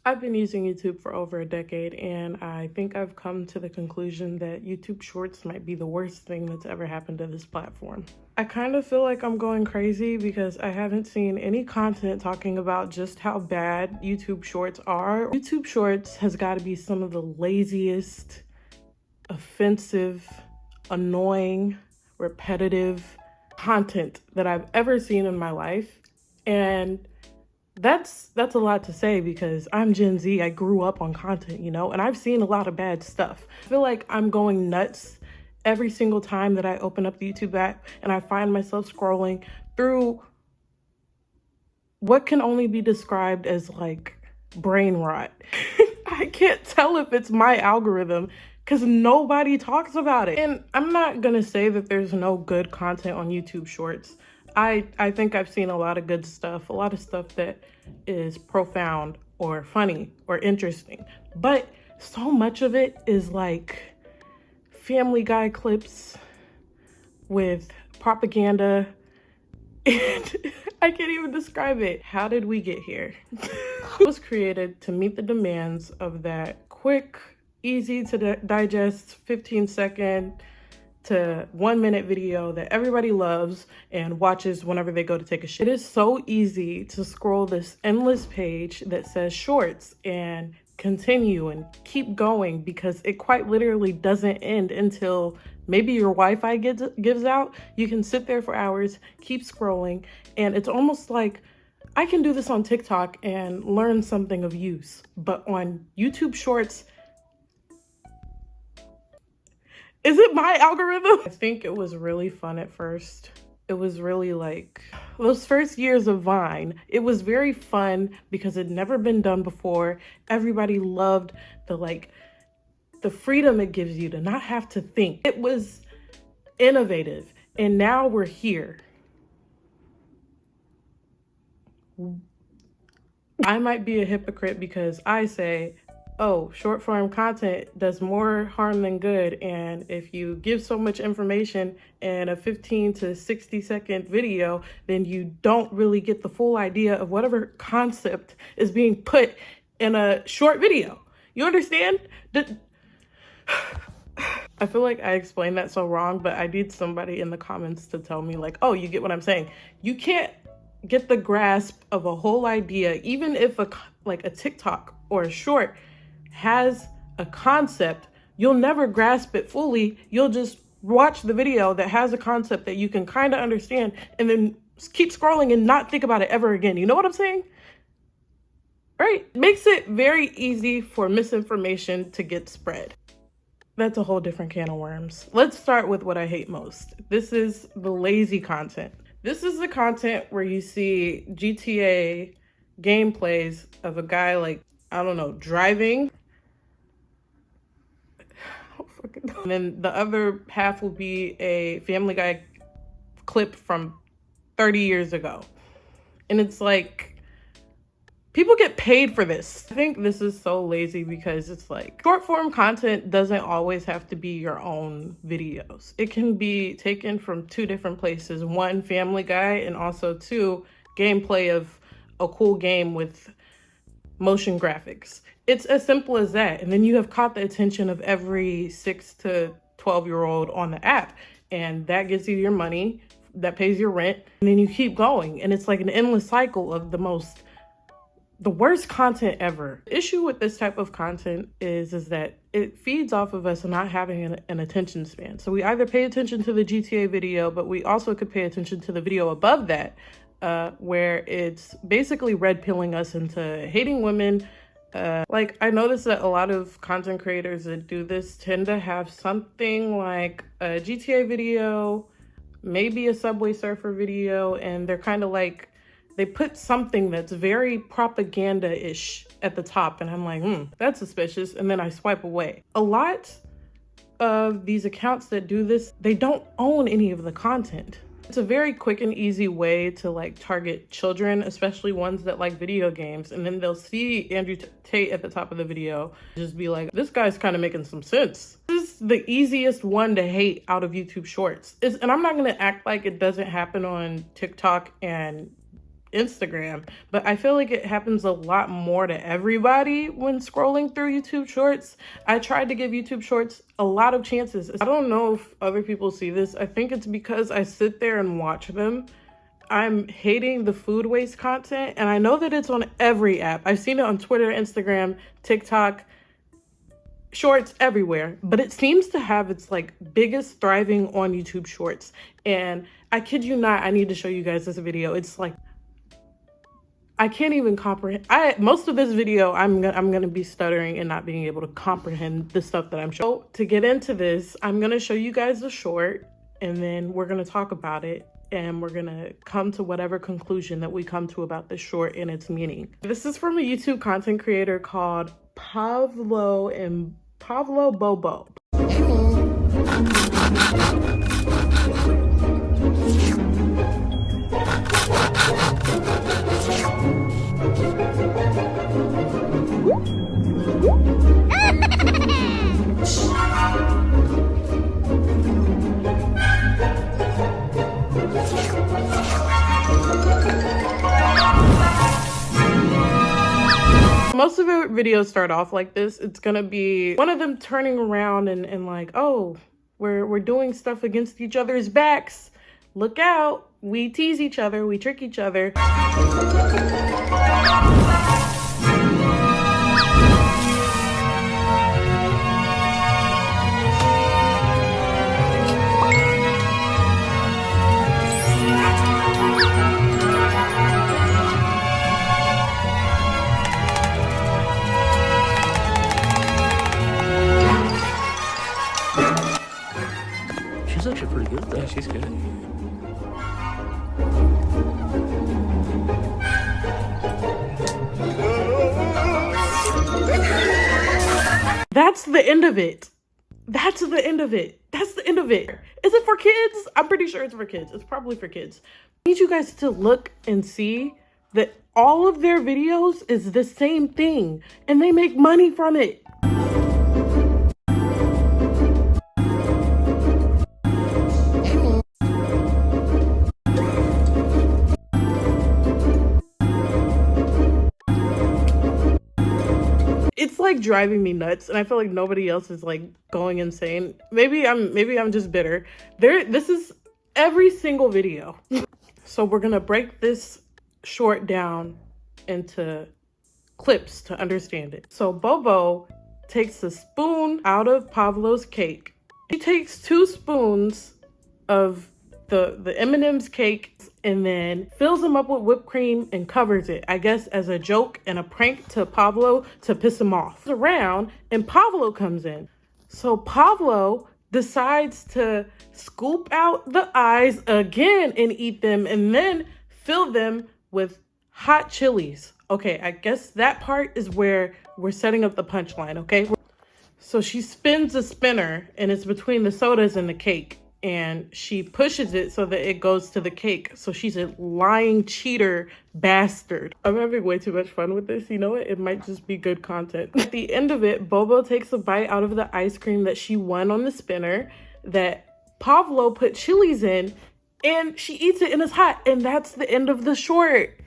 I've been using YouTube for over a decade, and I think I've come to the conclusion that YouTube Shorts might be the worst thing that's ever happened to this platform. I kind of feel like I'm going crazy because I haven't seen any content talking about just how bad YouTube Shorts are. YouTube Shorts has got to be some of the laziest, offensive, annoying, repetitive content that I've ever seen in my life. And that's a lot to say because I'm Gen Z. I grew up on content, and I've seen a lot of bad stuff. I feel like I'm going nuts every single time that I open up the YouTube app and I find myself scrolling through what can only be described as like brain rot. I can't tell if it's my algorithm because nobody talks about it. And I'm not gonna say that there's no good content on YouTube Shorts. I think I've seen a lot of good stuff, a lot of stuff that is profound or funny or interesting. But so much of it is like Family Guy clips with propaganda, and I can't even describe it. How did we get here? It was created to meet the demands of that quick, easy to digest 15-second to 1-minute video that everybody loves and watches whenever they go to take a shit. It is so easy to scroll this endless page that says shorts and continue and keep going because it quite literally doesn't end until maybe your Wi-Fi gives out. You can sit there for hours, keep scrolling, and it's almost like I can do this on TikTok and learn something of use, but on YouTube Shorts, is it my algorithm? I think it was really fun at first. It was really like those first years of Vine. It was very fun because it'd never been done before. Everybody loved the freedom it gives you to not have to think. It was innovative. And now we're here. I might be a hypocrite because I say, oh, short form content does more harm than good. And if you give so much information in a 15 to 60 second video, then you don't really get the full idea of whatever concept is being put in a short video. You understand? I feel like I explained that so wrong, but I need somebody in the comments to tell me like, oh, you get what I'm saying. You can't get the grasp of a whole idea, even if a TikTok or a short has a concept, you'll never grasp it fully. You'll just watch the video that has a concept that you can kind of understand and then keep scrolling and not think about it ever again. You know what I'm saying? Right? Makes it very easy for misinformation to get spread. That's a whole different can of worms. Let's start with what I hate most. This is the lazy content. This is the content where you see GTA gameplays of a guy I don't know, driving. And then the other half will be a Family Guy clip from 30 years ago. And it's like, people get paid for this. I think this is so lazy because it's like short form content doesn't always have to be your own videos. It can be taken from two different places. One, Family Guy, and also two, gameplay of a cool game with motion graphics. It's as simple as that. And then you have caught the attention of every 6 to 12-year-old on the app. And that gives you your money, that pays your rent, and then you keep going. And it's like an endless cycle of the worst content ever. The issue with this type of content is that it feeds off of us not having an attention span. So we either pay attention to the GTA video, but we also could pay attention to the video above that, where it's basically red pilling us into hating women. I noticed that a lot of content creators that do this tend to have something like a GTA video, maybe a Subway Surfer video, and they're kind of like, they put something that's very propaganda-ish at the top, and I'm like, that's suspicious, and then I swipe away. A lot of these accounts that do this, they don't own any of the content. It's a very quick and easy way to target children, especially ones that like video games. And then they'll see Andrew Tate at the top of the video, just be like, this guy's kind of making some sense. This is the easiest one to hate out of YouTube Shorts. And I'm not going to act like it doesn't happen on TikTok and Instagram, but I feel like it happens a lot more to everybody when scrolling through YouTube Shorts. I tried to give YouTube Shorts a lot of chances. I don't know if other people see this. I think it's because I sit there and watch them. I'm hating the food waste content, and I know that it's on every app. I've seen it on Twitter, Instagram, TikTok, Shorts, everywhere, but it seems to have its like biggest thriving on YouTube Shorts. And I kid you not, I need to show you guys this video. It's like, I can't even comprehend. Most of this video, I'm gonna be stuttering and not being able to comprehend the stuff that I'm showing. So to get into this, I'm gonna show you guys the short, and then we're gonna talk about it, and we're gonna come to whatever conclusion that we come to about this short and its meaning. This is from a YouTube content creator called Pablo Bobo. Most of the videos start off like this. It's gonna be one of them turning around and like, oh, we're doing stuff against each other's backs. Look out. We tease each other. We trick each other. She's actually pretty good, though. Yeah, she's good. That's the end of it. That's the end of it. That's the end of it. Is it for kids? I'm pretty sure it's for kids. It's probably for kids. I need you guys to look and see that all of their videos is the same thing, and they make money from it. It's like driving me nuts, and I feel like nobody else is like going insane. Maybe I'm just bitter. This is every single video. So we're gonna break this short down into clips to understand it. So Bobo takes a spoon out of Pablo's cake. He takes 2 spoons of the M&M's cake and then fills them up with whipped cream and covers it, I guess as a joke and a prank to Pablo to piss him off. Around, and Pablo comes in. So Pablo decides to scoop out the eyes again and eat them, and then fill them with hot chilies. Okay, I guess that part is where we're setting up the punchline, okay? So she spins a spinner, and it's between the sodas and the cake, and she pushes it so that it goes to the cake. So she's a lying cheater bastard. I'm having way too much fun with this. You know what? It might just be good content. At the end of it, Bobo takes a bite out of the ice cream that she won on the spinner that Pablo put chilies in, and she eats it and it's hot. And that's the end of the short.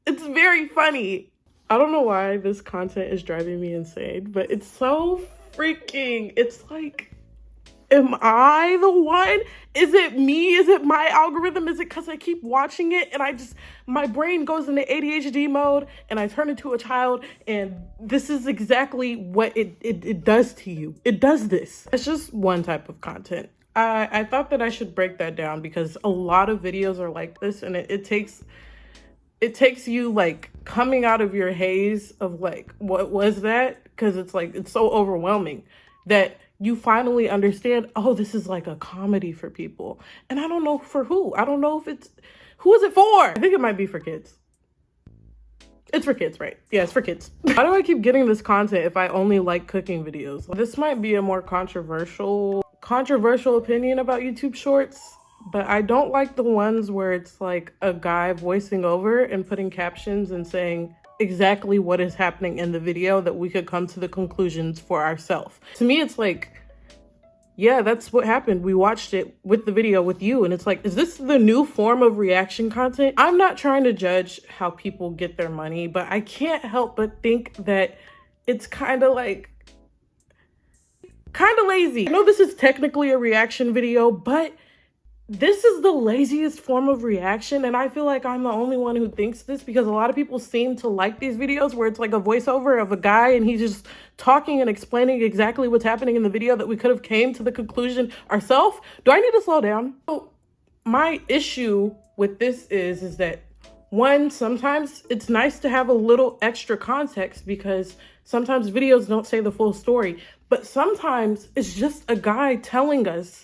It's very funny. I don't know why this content is driving me insane, but it's so freaking, it's like, am I the one? Is it me? Is it my algorithm? Is it because I keep watching it and my brain goes into ADHD mode and I turn into a child, and this is exactly what it does to you. It does this. It's just one type of content. I thought that I should break that down because a lot of videos are like this, and it takes you like coming out of your haze of like, what was that? Because it's like, it's so overwhelming that you finally understand, oh, this is like a comedy for people. And I don't know for who. I don't know if who is it for? I think it might be for kids. It's for kids, right? Yeah, it's for kids. Why do I keep getting this content if I only like cooking videos? This might be a more controversial opinion about YouTube Shorts, but I don't like the ones where it's like a guy voicing over and putting captions and saying exactly what is happening in the video that we could come to the conclusions for ourselves. To me, it's like, yeah, that's what happened. We watched it with the video with you, and it's like, is this the new form of reaction content? I'm not trying to judge how people get their money, but I can't help but think that it's kind of lazy. I know this is technically a reaction video, but this is the laziest form of reaction, and I feel like I'm the only one who thinks this, because a lot of people seem to like these videos where it's like a voiceover of a guy and he's just talking and explaining exactly what's happening in the video that we could have came to the conclusion ourselves. Do I need to slow down? So my issue with this is that, one, sometimes it's nice to have a little extra context because sometimes videos don't say the full story, but sometimes it's just a guy telling us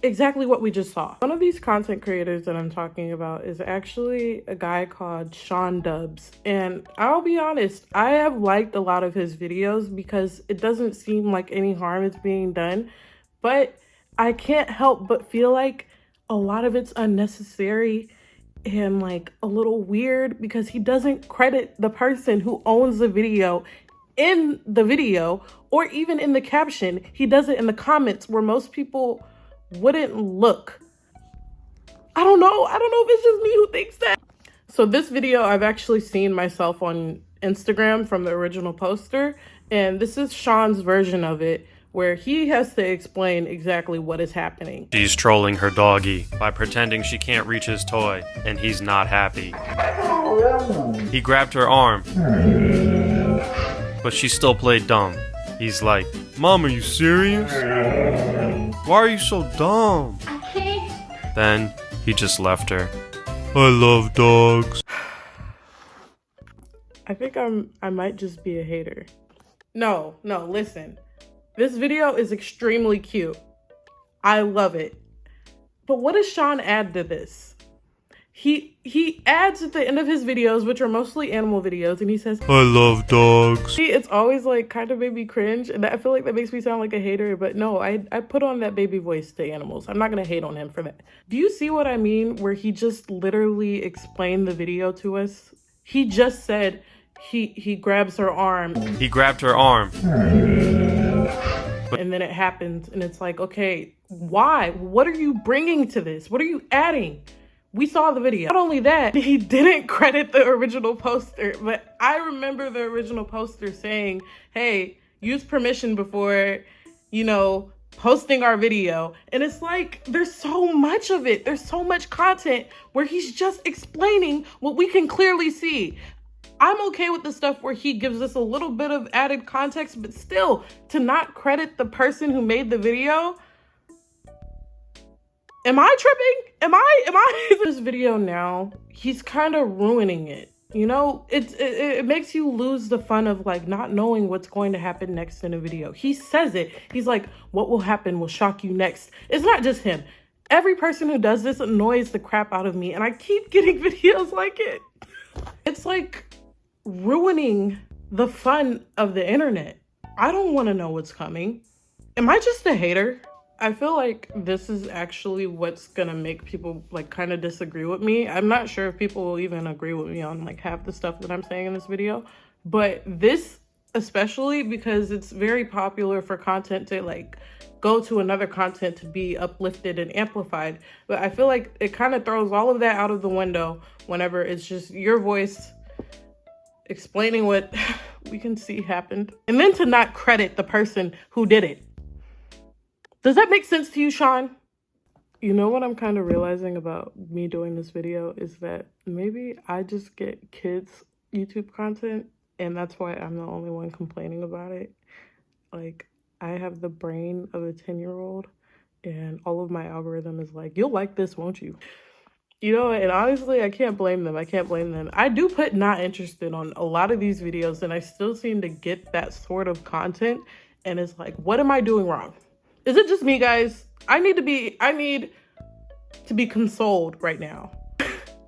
exactly what we just saw. One of these content creators that I'm talking about is actually a guy called Sean Dubs. And I'll be honest, I have liked a lot of his videos because it doesn't seem like any harm is being done. But I can't help but feel like a lot of it's unnecessary and like a little weird because he doesn't credit the person who owns the video in the video or even in the caption. He does it in the comments where most people wouldn't look. I don't know if it's just me who thinks that. So this video, I've actually seen myself on Instagram from the original poster, and this is Sean's version of it, where he has to explain exactly what is happening. She's trolling her doggy by pretending she can't reach his toy, and he's not happy. He grabbed her arm, but she still played dumb. He's like, "Mom, are you serious? Why are you so dumb?" Then he just left her. I love dogs. I think I might just be a hater. No, listen. This video is extremely cute. I love it. But what does Sean add to this? He adds at the end of his videos, which are mostly animal videos, and he says, "I love dogs." See, it's always like kind of made me cringe, and I feel like that makes me sound like a hater, but no, I put on that baby voice to animals. I'm not gonna hate on him for that. Do you see what I mean? Where he just literally explained the video to us? He just said he grabs her arm. He grabbed her arm. And then it happens, and it's like, okay, why? What are you bringing to this? What are you adding? We saw the video. Not only that, he didn't credit the original poster, but I remember the original poster saying, hey, use permission before, posting our video. And it's like, there's so much of it. There's so much content where he's just explaining what we can clearly see. I'm okay with the stuff where he gives us a little bit of added context, but still, to not credit the person who made the video. Am I tripping? Am I? This video now, he's kind of ruining it. It makes you lose the fun of like not knowing what's going to happen next in a video. He says it. He's like, what will happen will shock you next. It's not just him. Every person who does this annoys the crap out of me, and I keep getting videos like it. It's like ruining the fun of the internet. I don't want to know what's coming. Am I just a hater? I feel like this is actually what's gonna make people like kind of disagree with me. I'm not sure if people will even agree with me on like half the stuff that I'm saying in this video, but this especially because it's very popular for content to like go to another content to be uplifted and amplified. But I feel like it kind of throws all of that out of the window whenever it's just your voice explaining what we can see happened, and then to not credit the person who did it. Does that make sense to you, Sean? You know what I'm kind of realizing about me doing this video is that maybe I just get kids YouTube content, and that's why I'm the only one complaining about it. Like, I have the brain of a 10-year-old, and all of my algorithm is like, you'll like this, won't you? And honestly, I can't blame them. I do put not interested on a lot of these videos, and I still seem to get that sort of content, and it's like, what am I doing wrong? Is it just me, guys? I need to be consoled right now.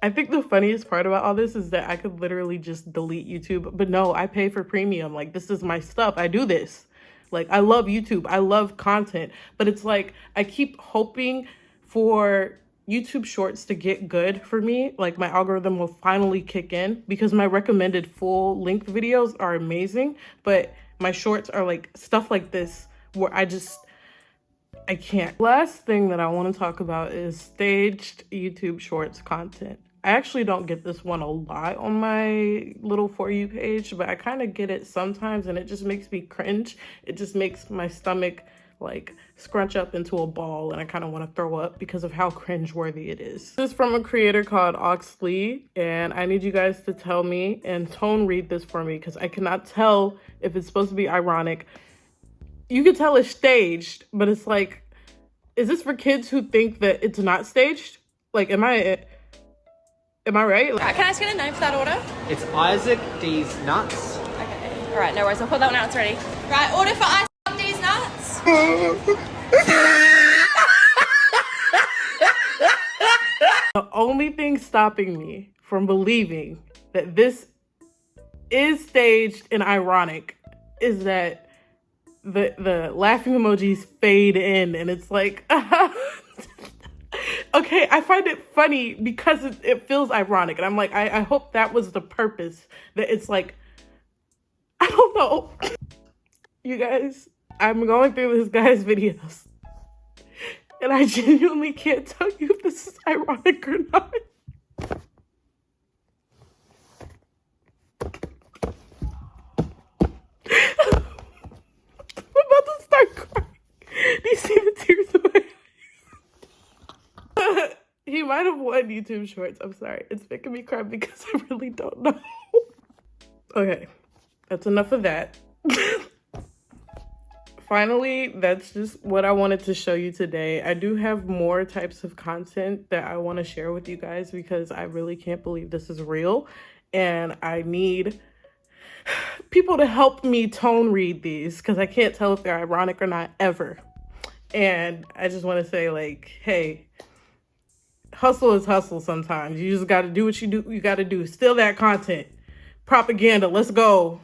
I think the funniest part about all this is that I could literally just delete YouTube, but no, I pay for premium. Like, this is my stuff. I do this. Like, I love YouTube. I love content, but it's like, I keep hoping for YouTube Shorts to get good for me. Like, my algorithm will finally kick in because my recommended full length videos are amazing, but my shorts are like stuff like this where I can't. Last thing that I want to talk about is staged YouTube Shorts content. I actually don't get this one a lot on my little For You page, but I kind of get it sometimes, and it just makes me cringe. It just makes my stomach like scrunch up into a ball, and I kind of want to throw up because of how cringeworthy it is. This is from a creator called Oxley, and I need you guys to tell me and tone read this for me because I cannot tell if it's supposed to be ironic. You can tell it's staged, but it's like, is this for kids who think that it's not staged? Like, am I right? Right, can I just get a name for that order? It's Isaac D's Nuts. Okay. All right, no worries. I'll put that one out. It's ready. Right, order for Isaac D's Nuts. The only thing stopping me from believing that this is staged and ironic is that the laughing emojis fade in, and it's like, okay, I find it funny because it feels ironic, and I'm like, I hope that was the purpose, that it's like, I don't know. You guys, I'm going through this guy's videos, and I genuinely can't tell you if this is ironic or not. I'm about to start crying. Do you see the tears in my eyes? He might have won YouTube Shorts. I'm sorry. It's making me cry because I really don't know. Okay, that's enough of that. Finally, that's just what I wanted to show you today. I do have more types of content that I want to share with you guys because I really can't believe this is real. And I need people to help me tone read these because I can't tell if they're ironic or not ever. And I just want to say, like, hey, hustle is hustle sometimes. You just got to do what you got to do. Steal that content. Propaganda. Let's go.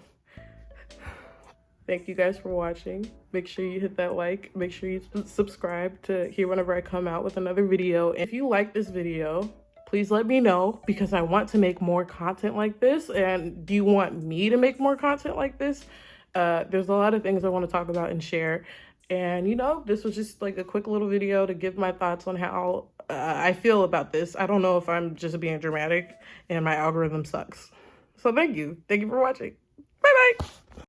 Thank you guys for watching. Make sure you hit that like. Make sure you subscribe to hear whenever I come out with another video. And if you like this video, please let me know because I want to make more content like this. And do you want me to make more content like this? There's a lot of things I want to talk about and share. And, you know, this was just like a quick little video to give my thoughts on how I feel about this. I don't know if I'm just being dramatic and my algorithm sucks. So thank you. Thank you for watching. Bye-bye.